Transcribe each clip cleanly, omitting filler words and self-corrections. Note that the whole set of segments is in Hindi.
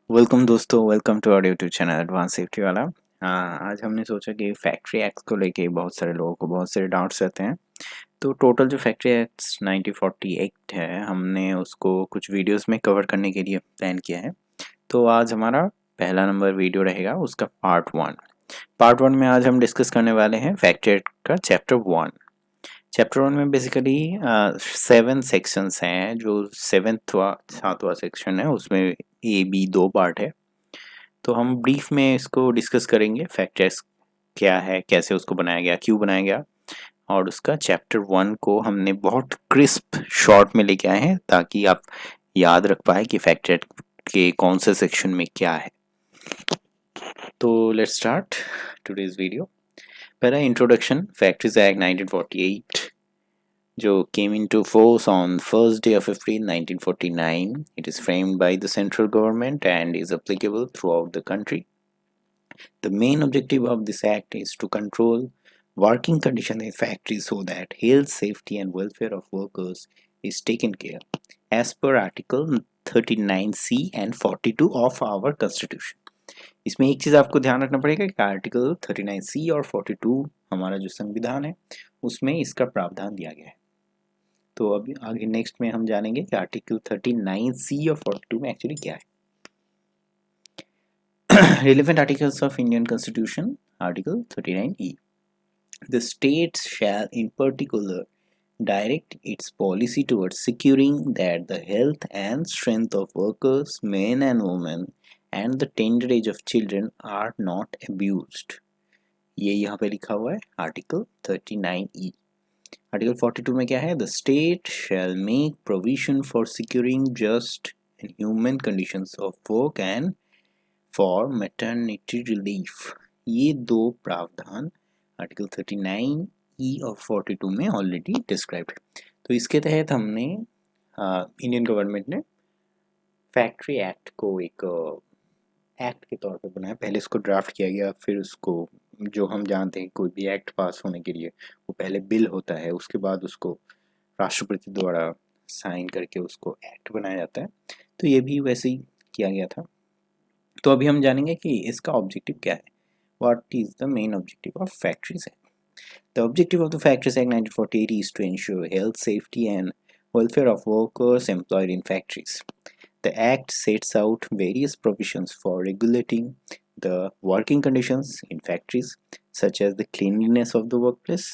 वेलकम दोस्तों, welcome to our YouTube channel advance safety वाला। आज हमने सोचा कि फैक्ट्री एक्ट को लेके बहुत सारे लोगों को बहुत सारे डाउट्स रहते हैं। तो टोटल जो फैक्ट्री एक्ट्स 1948 है, हमने उसको कुछ वीडियोस में कवर करने के लिए प्लान किया है। तो आज हमारा पहला नंबर वीडियो रहेगा उसका पार्ट वन में आज हम डिस्कस करने वाले हैं फैक्ट्री एक्ट का चैप्टर 1। चैप्टर 1 में बेसिकली 7 सेक्शंस हैं। जो सातवां सेक्शन है उसमें A, B 2 पार्ट है। तो हम ब्रीफ में इसको डिस्कस करेंगे। फैक्टर्स क्या है, कैसे उसको बनाया गया, क्यों बनाया गया, और उसका चैप्टर 1 को हमने बहुत क्रिस्प शॉर्ट में लेके आए हैं ताकि आप याद रख पाए कि फैक्टर के कौन से सेक्शन में क्या है। तो लेट्स स्टार्ट टुडेज वीडियो। पहला इंट्रोडक्शन। फैक्ट्रीज एक्ट 1948 जो came into force on first day of April 1949. It is framed by the central government and is applicable throughout the country. The main objective of this act is to control working conditions in factories so that health, safety and welfare of workers is taken care as per Article 39C and 42 of our Constitution. इसमें एक चीज़ आपको ध्यान रखना पड़ेगा कि आर्टिकल 39C और 42 हमारा जो संविधान है उसमें इसका प्रावधान दिया गया है। तो अभी आगे नेक्स्ट में हम जानेंगे कि आर्टिकल 39C और 42 में एक्चुअली क्या है। Relevant articles of Indian Constitution, Article 39E. The states shall in particular direct its policy towards securing that the health and strength of workers, men and women, and the tender age of children are not abused. ये यहाँ पे लिखा हुआ है आर्टिकल 39E। आर्टिकल 42 में क्या है? The state shall make provision for securing just and human conditions of work and for maternity relief. ये दो प्रावधान आर्टिकल 39E और 42 में ऑलरेडी डिस्क्राइब्ड है। तो इसके तहत हमने इंडियन गवर्नमेंट ने फैक्ट्री एक्ट को एक एक्ट के तौर पे बनाया। पहले इसको ड्राफ्ट किया गया, फिर उसको जो हम जानते हैं कोई भी एक्ट पास होने के लिए वो पहले बिल होता है, उसके बाद उसको राष्ट्रपति द्वारा साइन करके उसको एक्ट बनाया जाता है। तो ये भी वैसे ही किया गया था। तो अभी हम जानेंगे कि इसका ऑब्जेक्टिव क्या है। What is the main objective of Factories Act? The objective of the Factories Act 1948 is to ensure health, safety, and welfare of workers employed in factories. The Act sets out various provisions for regulating the working conditions in factories, such as the cleanliness of the workplace,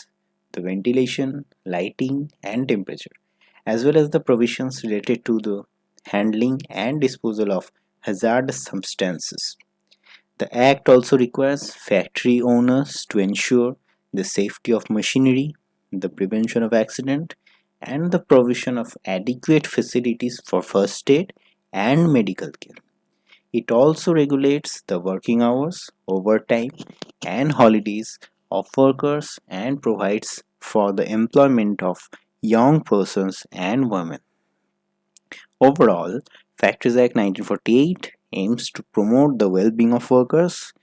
the ventilation, lighting, and temperature, as well as the provisions related to the handling and disposal of hazardous substances. The Act also requires factory owners to ensure the safety of machinery, the prevention of accident, and the provision of adequate facilities for first aid and medical care. It also regulates the working hours, overtime, and holidays of workers and provides for the employment of young persons and women. Overall, Factories Act 1948 aims to promote the well-being of workers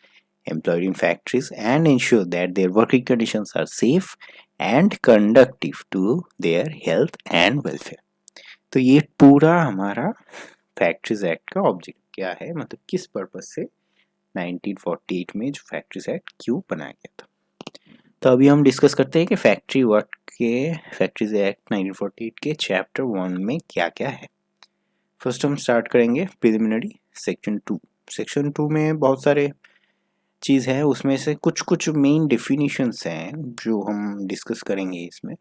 employed in factories and ensure that their working conditions are safe and conducive to their health and welfare. तो ये पूरा हमारा फैक्ट्रीज एक्ट का ऑब्जेक्ट क्या है, मतलब किस पर्पज से 1948 में जो फैक्ट्रीज एक्ट क्यों बनाया गया था। तो अभी हम डिस्कस करते हैं कि फैक्ट्रीज एक्ट 1948 के चैप्टर 1 में क्या क्या है। फर्स्ट हम स्टार्ट करेंगे प्रिलिमिनरी सेक्शन 2 में बहुत सारे चीज़ है, उसमें से कुछ मेन डेफिनेशंस हैं जो हम डिस्कस करेंगे इसमें।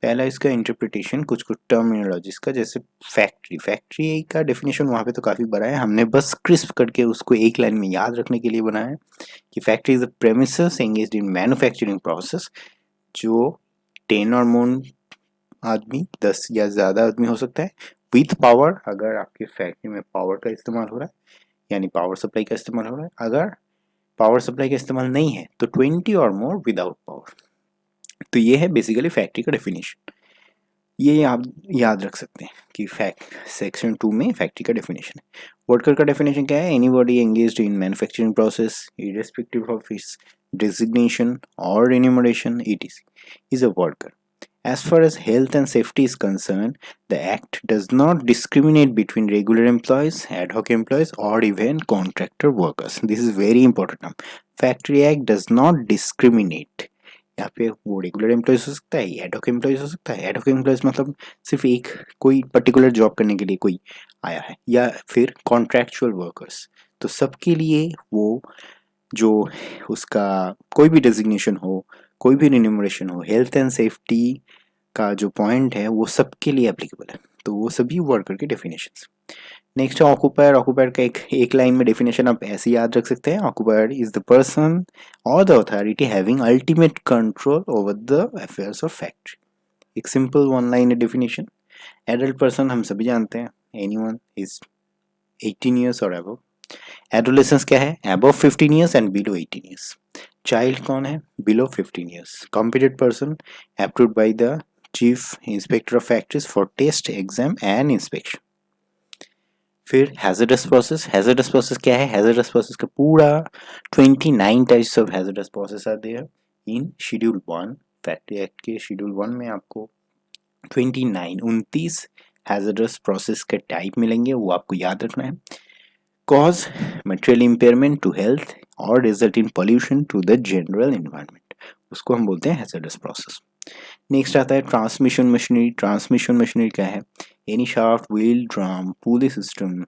पहला इसका इंटरप्रिटेशन, कुछ टर्मिनोलॉजीज का, जैसे फैक्ट्री का डेफिनेशन वहाँ पे तो काफ़ी बड़ा है, हमने बस क्रिस्प करके उसको एक लाइन में याद रखने के लिए बनाया है कि factory is a premises engaged in manufacturing process. जो 10 और मोर आदमी, 10 या ज़्यादा आदमी हो सकता है, विथ पावर। अगर आपके फैक्ट्री में पावर का इस्तेमाल हो रहा है यानी पावर सप्लाई का इस्तेमाल हो रहा है, अगर पावर सप्लाई का इस्तेमाल नहीं है तो 20 और मोर विदाउट पावर। तो ये है बेसिकली फैक्ट्री का डेफिनेशन। ये आप याद रख सकते हैं कि सेक्शन 2 में फैक्ट्री का डेफिनेशन है। वर्कर का डेफिनेशन क्या है? Anybody engaged in manufacturing process irrespective of its designation और remuneration it is a worker. As far as health and safety is concerned, the Act does not discriminate between regular employees, ad hoc employees, or even contractor workers. This is very important term. Factory Act does not discriminate. यहाँ पे वो रेगुलर एम्प्लॉयज हो सकता है, एड हॉक एम्प्लॉयज हो सकता है। एड हॉक एम्प्लॉयज मतलब सिर्फ एक कोई पर्टिकुलर जॉब करने के लिए कोई आया है, या फिर कॉन्ट्रैक्चुअल वर्कर्स। तो सबके लिए वो जो उसका कोई भी डेजिग्नेशन हो, कोई भी रिन्यूमरेशन हो, हेल्थ एंड सेफ्टी का जो पॉइंट है वो सबके लिए एप्लीकेबल है। तो वो सभी वर्कर के डेफिनेशंस। नेक्स्ट है ऑक्यूपायर। ऑक्यूपायर का एक लाइन में डेफिनेशन आप ऐसे याद रख सकते हैं, ऑक्यूपायर इज द पर्सन और the authority having ultimate control over the affairs of factory. एक simple one line definition. Adult person हम सभी जानते हैं, एनीवन इज 18 ईयर्स और अबव। एडोलेसेंस क्या है, above 15 years and below 18 years. Child कौन है, below 15 years. Competent person approved by the chief inspector of factories for test, exam and inspection. फिर हैजर्डस प्रोसेस। हैजर्डस प्रोसेस क्या है, हैजर्डस प्रोसेस का पूरा 29 types of hazardous process are there in schedule 1। Factory act के शेड्यूल 1 में आपको 29 हैजर्डस प्रोसेस के टाइप मिलेंगे, वो आपको याद रखना है। Cause material impairment to health और result in pollution to the general environment, उसको हम बोलते हैं हैजर्डस प्रोसेस। नेक्स्ट आता है ट्रांसमिशन मशीनरी। ट्रांसमिशन मशीनरी क्या है, any shaft, wheel, drum, pulley system,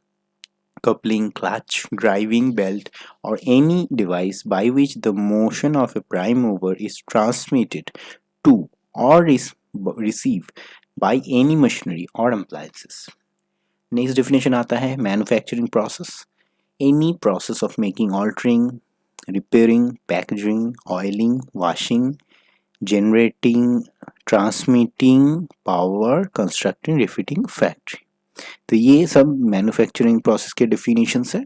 coupling, clutch, driving belt, or any device by which the motion of a prime mover is transmitted to or is received by any machinery or appliances. Next definition आता है manufacturing process. Any process of making, altering, repairing, packaging, oiling, washing, generating, transmitting power, constructing, refitting factory. तो ये सब मैन्युफैक्चरिंग प्रोसेस के डेफिनेशंस है।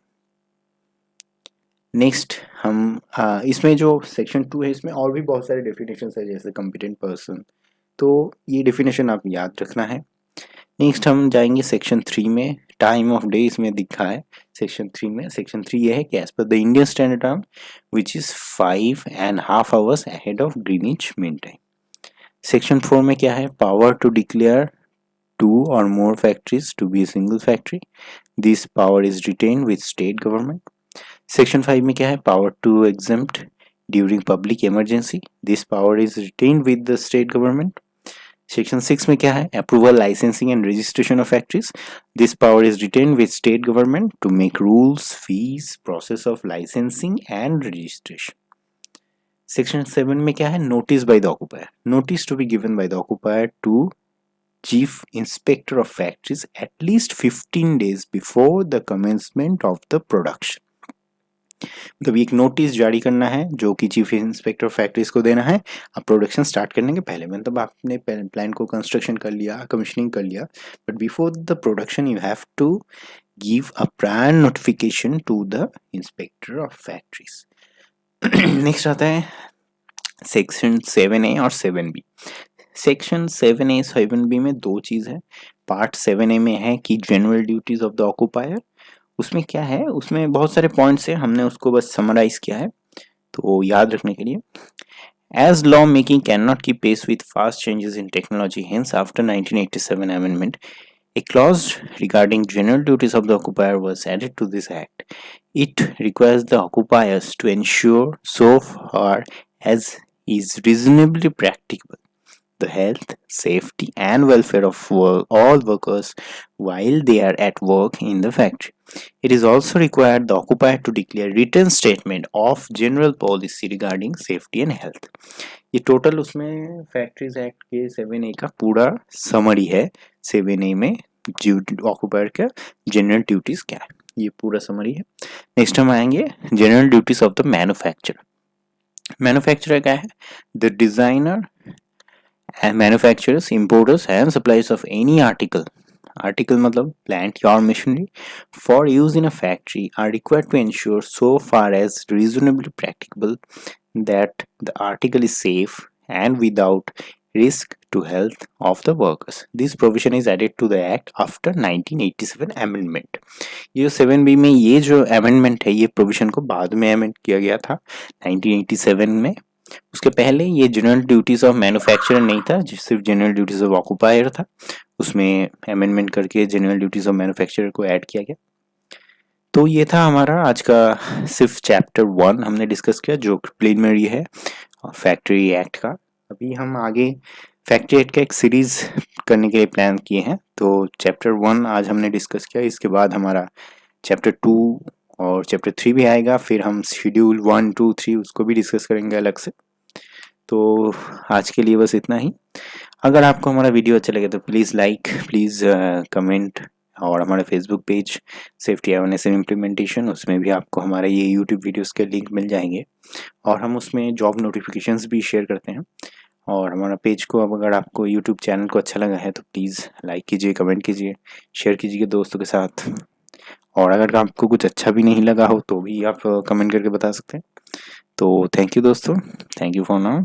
नेक्स्ट हम इसमें जो सेक्शन 2 है इसमें और भी बहुत सारे डेफिनेशंस है, जैसे कॉम्पिटेंट पर्सन, तो ये डेफिनेशन आप याद रखना है। नेक्स्ट हम जाएंगे सेक्शन 3 में। टाइम ऑफ डे इसमें दिखा है सेक्शन 3 में। सेक्शन 3 ये है कि as per the Indian standard time which is 5.5 hours ahead of Greenwich mean time. Section 4 में क्या है, power to declare 2 or more factories to be a single factory. This power is retained with state government. Section 5 में क्या है, power to exempt during public emergency. This power is retained with the state government. Section 6 में क्या है, approval, licensing and registration of factories. This power is retained with state government to make rules, fees, process of licensing and registration. Section 7 में क्या है, notice by the occupier. Notice to be given by the occupier to Chief Inspector of Factories at least 15 days before the commencement of the production. मतलब एक नोटिस जारी करना है जो कि चीफ इंस्पेक्टर ऑफ फैक्ट्रीज को देना है अब प्रोडक्शन स्टार्ट करने के पहले। मतलब आपने प्लान को कंस्ट्रक्शन कर लिया, कमीशनिंग कर लिया, but before the production you have to give a prior notification to the inspector of factories. Next आता है सेक्शन 7A और 7B। सेक्शन 7A 7B में दो चीज़ है। पार्ट 7A में है कि general duties of the occupier. उसमें क्या है, उसमें बहुत सारे पॉइंट्स हैं, हमने उसको बस समराइज किया है तो याद रखने के लिए। As law making can not keep pace with fast changes in technology, hence after 1987 amendment a clause regarding general duties of the occupier was added to this act. It requires the occupiers to ensure so far as is reasonably practicable the health, safety and welfare of all workers while they are at work in the factory. It is also required the occupier to declare written statement of general policy regarding safety and health. ये टोटल उसमें फैक्ट्रीज एक्ट के 7A का पूरा समरी है। 7A में ऑक्यूपायर का जनरल ड्यूटीज क्या है, ये पूरा समरी है। नेक्स्ट हम आएंगे general duties of the manufacturer. Manufacturer क्या है, the designer and manufacturers, importers and suppliers of any article मतलब plant or machinery for use in a factory are required to ensure so far as reasonably practicable that the article is safe and without risk to health of the workers. This provision is added to the act after 1987 amendment. ये 7B में ये जो amendment है, ये provision को बाद में amend किया गया था 1987 में। उसके पहले ये जनरल ड्यूटीज ऑफ मैन्युफैक्चरर नहीं था, सिर्फ जनरल ड्यूटीज ऑफ ऑक्यूपायर था। उसमें अमेंडमेंट करके जनरल ड्यूटीज ऑफ मैन्युफैक्चरर को ऐड किया गया। तो ये था हमारा आज का सिर्फ चैप्टर 1 हमने डिस्कस किया, जो प्रीलिमिनरी है फैक्ट्री एक्ट का। अभी हम आगे फैक्ट्री एक्ट का एक सीरीज करने के लिए प्लान किए हैं। तो चैप्टर 1 आज हमने डिस्कस किया, इसके बाद हमारा चैप्टर 2 और चैप्टर 3 भी आएगा, फिर हम शेड्यूल 1 2 3 उसको भी डिस्कस करेंगे अलग से। तो आज के लिए बस इतना ही। अगर आपको हमारा वीडियो अच्छा लगे तो प्लीज़ लाइक, प्लीज़ कमेंट, और हमारे Facebook page safety awareness and implementation, उसमें भी आपको हमारे ये यूट्यूब वीडियोस के लिंक मिल जाएंगे। और हम उसमें जॉब नोटिफिकेशंस भी शेयर करते हैं। और हमारा पेज को, अब अगर आपको यूट्यूब चैनल को अच्छा लगा है तो प्लीज़ लाइक कीजिए, कमेंट कीजिए, शेयर कीजिए दोस्तों के साथ। और अगर आपको कुछ अच्छा भी नहीं लगा हो तो भी आप कमेंट करके बता सकते हैं। तो थैंक यू दोस्तों, थैंक यू फॉर नाउ।